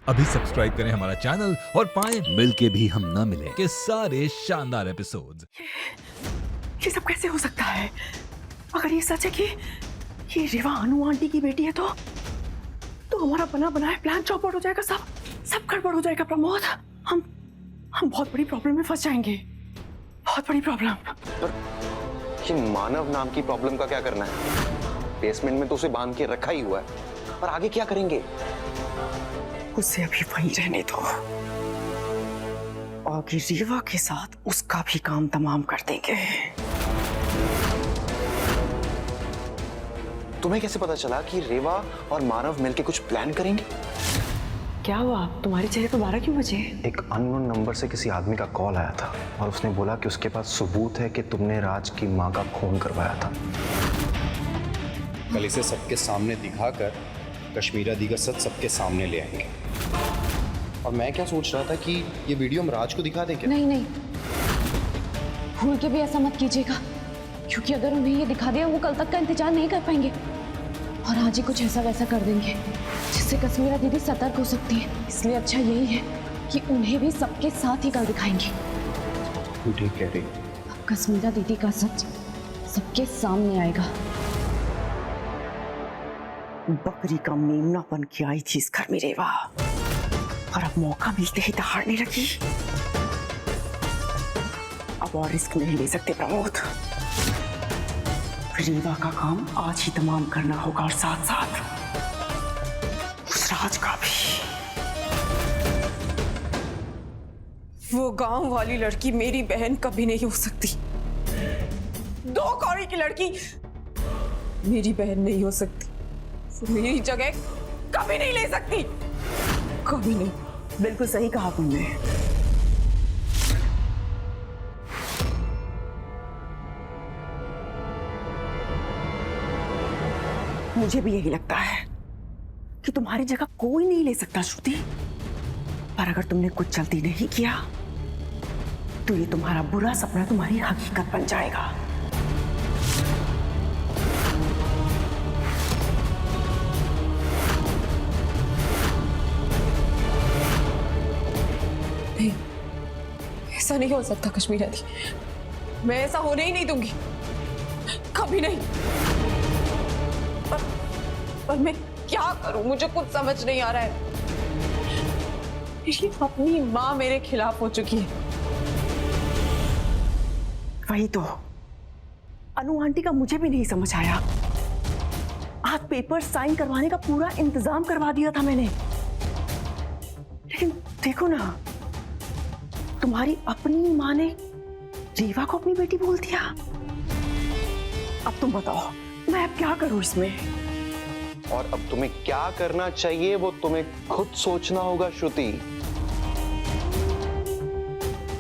अभी सब्सक्राइब करें हमारा चैनल और पाएं मिलके भी हम न मिले के सारे शानदार एपिसोड्स। ये सब कैसे हो सकता है? अगर ये सच है कि ये रिवा अनु आंटी की बेटी है तो हमारा बना बनाया प्लान चौपट हो जाएगा, सब गड़बड़ हो जाएगा प्रमोद। हम बहुत बड़ी प्रॉब्लम में फंस जाएंगे, बहुत बड़ी प्रॉब्लम। पर ये मानव नाम की प्रॉब्लम का क्या करना है? बेसमेंट में तो उसे बांध के रखा ही हुआ है, पर आगे क्या करेंगे? उसे अभी वहीं रहने दो, आगे रीवा के साथ उसका भी काम तमाम कर देंगे। तुम्हें कैसे पता चला कि रेवा और मानव मिलके कुछ प्लान करेंगे? क्या हुआ? तुम्हारे चेहरे पे 12 क्यों बजे? एक अननोन नंबर से किसी आदमी का कॉल आया था और उसने बोला कि उसके पास सबूत है कि तुमने राज की माँ का खून करवाया था। कल इसे सबके सामने दिखाकर कश्मीरा दी का सच सबके सामने ले आएंगे। और मैं क्या सोच रहा था कि ये वीडियो हम राज को दिखा दें क्या? नहीं, भूल के भी ऐसा मत कीजिएगा, क्योंकि अगर उन्हें ये दिखा दिया वो कल तक का इंतजार नहीं कर पाएंगे और आज ही कुछ ऐसा वैसा कर देंगे जिससे कश्मीरा दीदी सतर्क हो सकती है। इसलिए अच्छा यही है कि उन्हें भी सबके साथ ही कल दिखाएंगे। तू ठीक कह रही। अब कश्मीरा दीदी का सच सबके सामने आएगा। बकरी का मेमना बन के आई थी इस घर में रेवा, और अब मौका मिलते ही दहाड़ने लगी। अब और रिस्क नहीं ले सकते प्रमोद। रेवा का काम आज ही तमाम करना होगा और साथ साथ उस राज का भी। वो गांव वाली लड़की मेरी बहन कभी नहीं हो सकती। 2 कौड़ी की लड़की मेरी बहन नहीं हो सकती। मेरी जगह कभी नहीं ले सकती, कभी नहीं। बिल्कुल सही कहा तुमने। मुझे भी यही लगता है कि तुम्हारी जगह कोई नहीं ले सकता श्रुति, पर अगर तुमने कुछ जल्दी नहीं किया तो ये तुम्हारा बुरा सपना तुम्हारी हकीकत बन जाएगा। नहीं, ऐसा नहीं हो सकता कश्मीरा दी। मैं ऐसा होने ही नहीं दूंगी, कभी नहीं। पर मैं क्या करूं? मुझे कुछ समझ नहीं आ रहा है। मेरी अपनी माँ मेरे खिलाफ हो चुकी है। वही तो अनु आंटी का मुझे भी नहीं समझ आया। आज पेपर साइन करवाने का पूरा इंतजाम करवा दिया था मैंने, लेकिन देखो ना, तुम्हारी अपनी माँ ने रीवा को अपनी बेटी बोल दिया। अब तुम बताओ मैं अब क्या करूं इसमें? और अब तुम्हें क्या करना चाहिए वो तुम्हें खुद सोचना होगा श्रुति।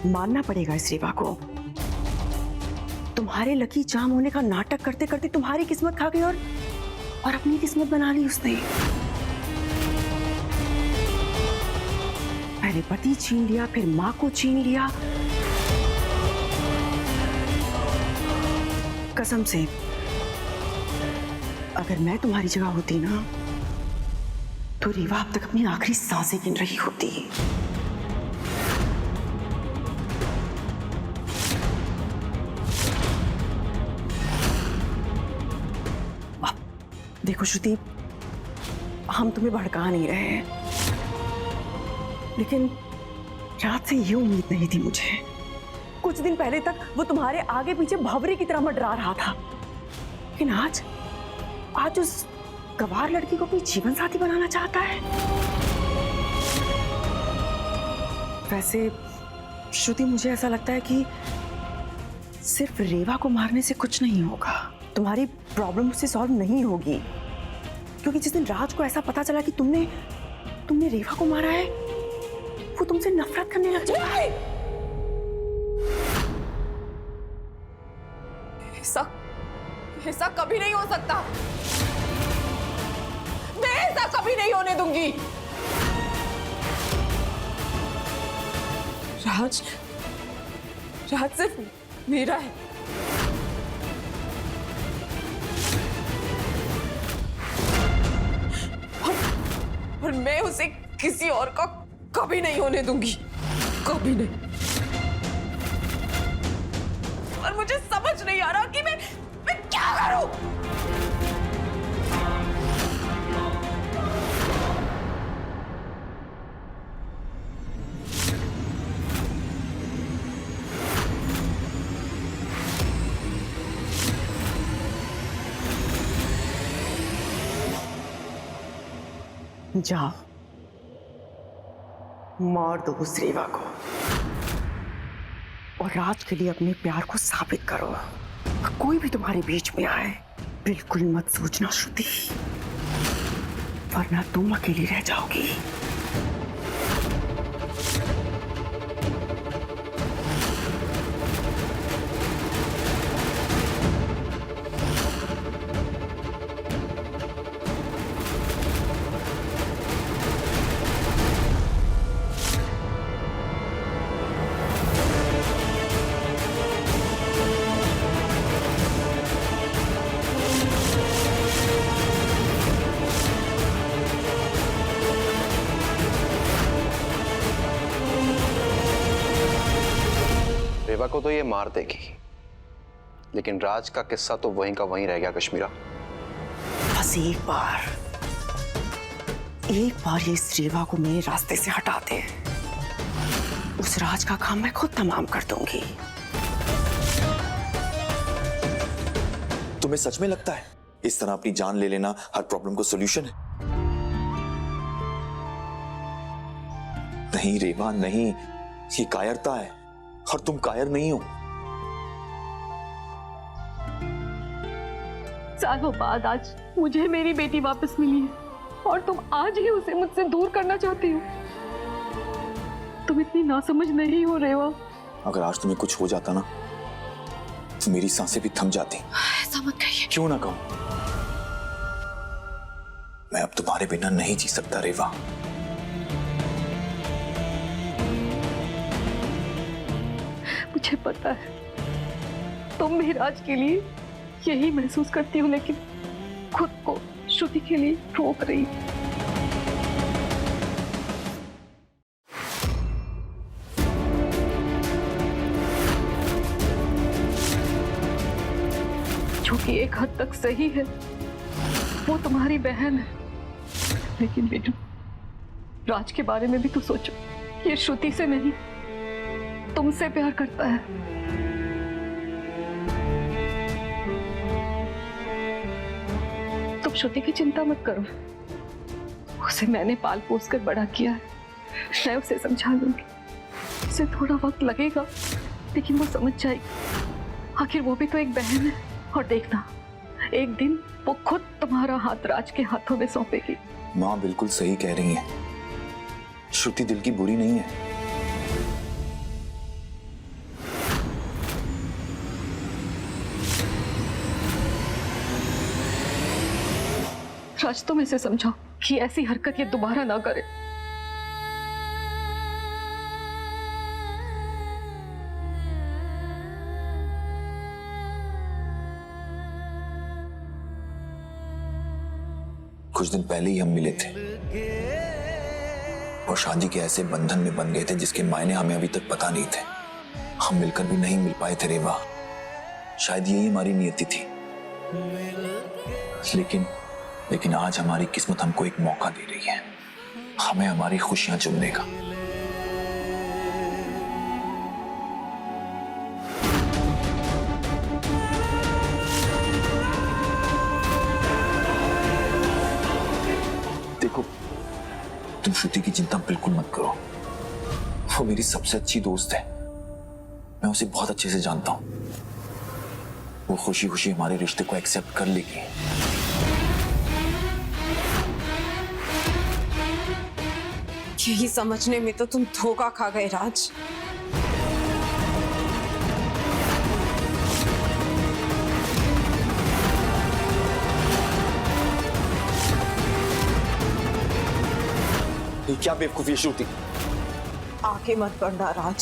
मानना पड़ेगा इस रीवा को। तुम्हारे लकी चार्म होने का नाटक करते करते तुम्हारी किस्मत खा गई और अपनी किस्मत बना ली उसने। पहले पति छीन लिया, फिर माँ को छीन लिया। कसम से अगर मैं तुम्हारी जगह होती ना तो रीवा अब तक अपनी आखिरी सांसें गिन रही होती। अब देखो श्रुति, हम तुम्हें भड़का नहीं रहे हैं, लेकिन रात से ये उम्मीद नहीं थी मुझे। कुछ दिन पहले तक वो तुम्हारे आगे पीछे भंवरे की तरह मंडरा रहा था, लेकिन आज उस गवार लड़की को अपनी जीवन साथी बनाना चाहता है। वैसे श्रुति, मुझे ऐसा लगता है कि सिर्फ रेवा को मारने से कुछ नहीं होगा। तुम्हारी प्रॉब्लम उससे सॉल्व नहीं होगी, क्योंकि जिस दिन राज को ऐसा पता चला कि तुमने रेवा को मारा है, वो तुमसे नफरत करने लग जाएगा। ऐसा कभी नहीं हो सकता। मैं ऐसा कभी नहीं होने दूंगी। राज सिर्फ मेरा है। और मैं उसे किसी और का कभी नहीं होने दूंगी, कभी नहीं। और मुझे समझ नहीं आ रहा कि मैं क्या करूं। जाओ, मार दो उस रेवा को और राज के लिए अपने प्यार को साबित करो। कोई भी तुम्हारे बीच में आए, बिल्कुल मत सोचना श्रुति, वरना तुम अकेली रह जाओगी। रेवा को तो ये मार देगी, लेकिन राज का किस्सा तो वहीं का वहीं रह गया कश्मीरा। बस एक बार ये इस रेवा को मेरे रास्ते से हटा दे, उस राज का काम मैं खुद तमाम कर दूंगी। तुम्हें सच में लगता है इस तरह अपनी जान ले लेना हर प्रॉब्लम को सॉल्यूशन है? नहीं रेवा नहीं, ये कायरता है और तुम कायर नहीं हो। सालों बाद आज मुझे मेरी बेटी वापस मिली है और तुम आज ही उसे मुझसे दूर करना चाहती हो। तुम इतनी नासमझ नहीं हो रेवा। अगर आज तुम्हें कुछ हो जाता ना तो मेरी सांसें भी थम जाती। ऐसा मत कहिए। क्यों ना कहूं? मैं अब तुम्हारे बिना नहीं जी सकता रेवा। मुझे पता है तुम भी राज के लिए यही महसूस करती हो, लेकिन खुद को श्रुति के लिए रोक रही। जो कि एक हद तक सही है, वो तुम्हारी बहन है, लेकिन बेटू राज के बारे में भी तो सोचो। ये श्रुति से नहीं, तुमसे प्यार करता है। तुम श्रुति की चिंता मत करो, उसे मैंने पाल पोस कर बड़ा किया है, मैं उसे समझा लूंगी। उसे थोड़ा वक्त लगेगा, लेकिन वो समझ जाएगी। आखिर वो भी तो एक बहन है। और देखना, एक दिन वो खुद तुम्हारा हाथ राज के हाथों में सौंपेगी। माँ बिल्कुल सही कह रही है, श्रुति दिल की बुरी नहीं है। राज तुम इसे समझाओ कि ऐसी हरकत ये दोबारा ना करे। कुछ दिन पहले ही हम मिले थे और शादी के ऐसे बंधन में बंध गए थे जिसके मायने हमें अभी तक पता नहीं थे। हम मिलकर भी नहीं मिल पाए थे रेवा, शायद यही हमारी नियति थी। लेकिन आज हमारी किस्मत हमको एक मौका दे रही है, हमें हमारी खुशियां चुनने का। देखो, तुम श्रुति की चिंता बिल्कुल मत करो, वो मेरी सबसे अच्छी दोस्त है। मैं उसे बहुत अच्छे से जानता हूं। वो खुशी खुशी हमारे रिश्ते को एक्सेप्ट कर लेगी। यही समझने में तो तुम धोखा खा गए राज। ये क्या बेवकूफी है श्रुति? आगे मत बढ़ना राज,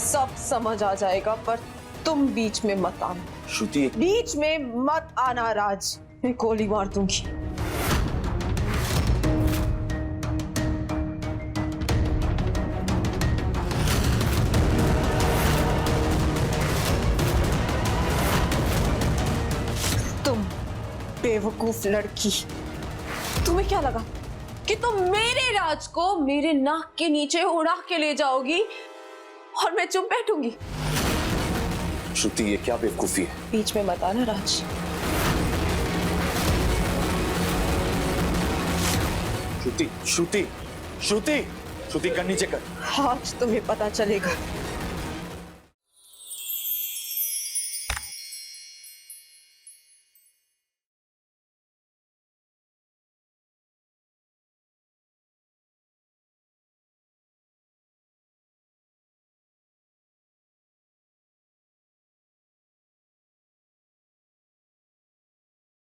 सब समझ आ जाएगा, पर तुम बीच में मत आना। श्रुति, बीच में मत आना राज, मैं गोली मार दूंगी। बेवकूफ लड़की। तुम्हें क्या लगा कि तुम मेरे राज को मेरे नाक के नीचे उड़ा के ले जाओगी और मैं चुप बैठूंगी? श्रुति, ये क्या बेवकूफी है? बीच में मत आना राज। श्रुति, श्रुति, श्रुति, श्रुति, कर नीचे कर। आज तुम्हें पता चलेगा